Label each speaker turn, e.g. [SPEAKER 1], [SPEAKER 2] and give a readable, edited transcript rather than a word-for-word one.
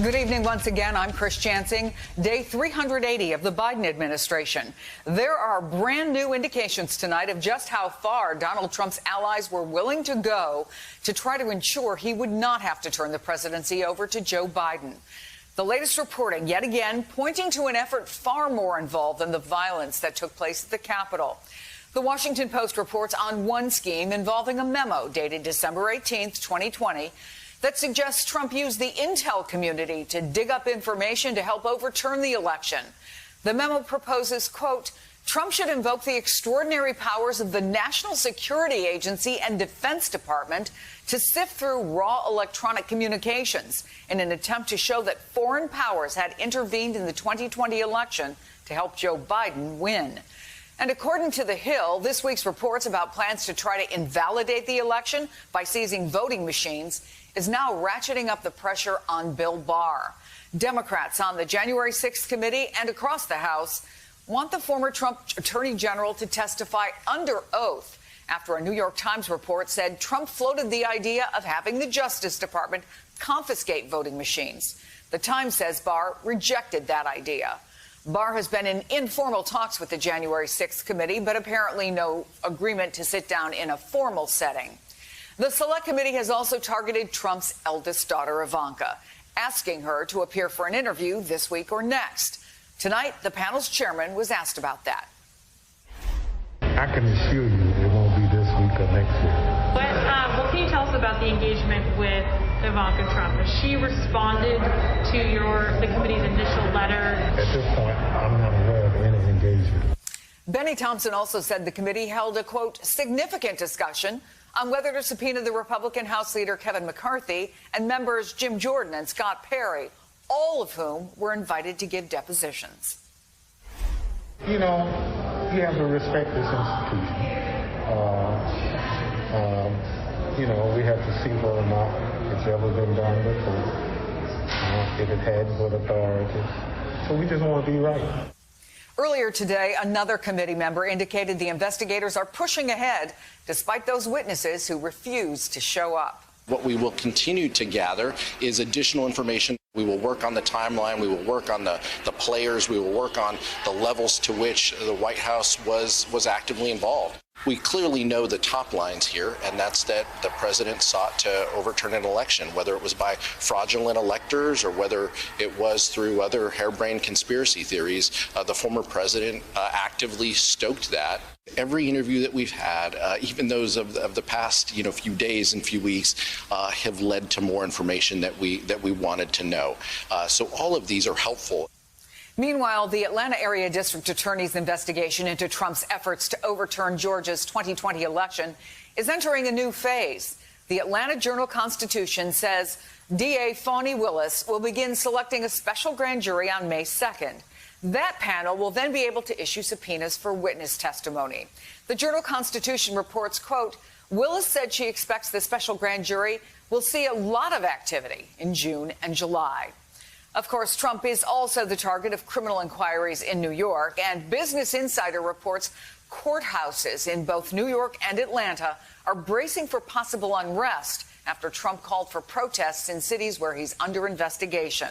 [SPEAKER 1] Good evening once again. I'm Chris Chansing. Day 380 of the Biden administration. There are brand new indications tonight of just how far Donald Trump's allies were willing to go to try to ensure he would not have to turn the presidency over to Joe Biden. The latest reporting, yet again, pointing to an effort far more involved than the violence that took place at the Capitol. The Washington Post reports on one scheme involving a memo dated December 18th, 2020, that suggests Trump used the intel community to dig up information to help overturn the election. The memo proposes, quote, Trump should invoke the extraordinary powers of the National Security Agency and Defense Department to sift through raw electronic communications in an attempt to show that foreign powers had intervened in the 2020 election to help Joe Biden win. And according to The Hill, this week's reports about plans to try to invalidate the election by seizing voting machines is now ratcheting up the pressure on Bill Barr. Democrats on the January 6th committee and across the House want the former Trump attorney general to testify under oath after a New York Times report said Trump floated the idea of having the Justice Department confiscate voting machines. The Times says Barr rejected that idea. Barr has been in informal talks with the January 6th committee, but apparently no agreement to sit down in a formal setting. The Select Committee has also targeted Trump's eldest daughter, Ivanka, asking her to appear for an interview this week or next. Tonight, the panel's chairman was asked about that.
[SPEAKER 2] I can assure you it won't be this week or next week.
[SPEAKER 3] What can you tell us about the engagement with Ivanka Trump? Has she responded to the committee's initial letter?
[SPEAKER 2] At this point, I'm not aware of any engagement.
[SPEAKER 1] Benny Thompson also said the committee held a, quote, significant discussion on whether to subpoena the Republican House leader Kevin McCarthy and members Jim Jordan and Scott Perry, all of whom were invited to give depositions.
[SPEAKER 2] You know, you have to respect this institution. You know, we have to see whether or not it's ever been done before. If it hadn't, what authorities. So we just want to be right.
[SPEAKER 1] Earlier today, another committee member indicated the investigators are pushing ahead despite those witnesses who refused to show up.
[SPEAKER 4] What we will continue to gather is additional information. We will work on the timeline. We will work on the players. We will work on the levels to which the White House was actively involved. We clearly know the top lines here, and that's that the president sought to overturn an election, whether it was by fraudulent electors or whether it was through other harebrained conspiracy theories. The former president actively stoked that. Every interview that we've had, even those of the past, few days and few weeks, have led to more information that we wanted to know. So all of these are helpful.
[SPEAKER 1] Meanwhile, the Atlanta area district attorney's investigation into Trump's efforts to overturn Georgia's 2020 election is entering a new phase. The Atlanta Journal-Constitution says DA Fani Willis will begin selecting a special grand jury on May 2nd. That panel will then be able to issue subpoenas for witness testimony. The Journal-Constitution reports, quote, Willis said she expects the special grand jury will see a lot of activity in June and July. Of course, Trump is also the target of criminal inquiries in New York, and Business Insider reports courthouses in both New York and Atlanta are bracing for possible unrest after Trump called for protests in cities where he's under investigation.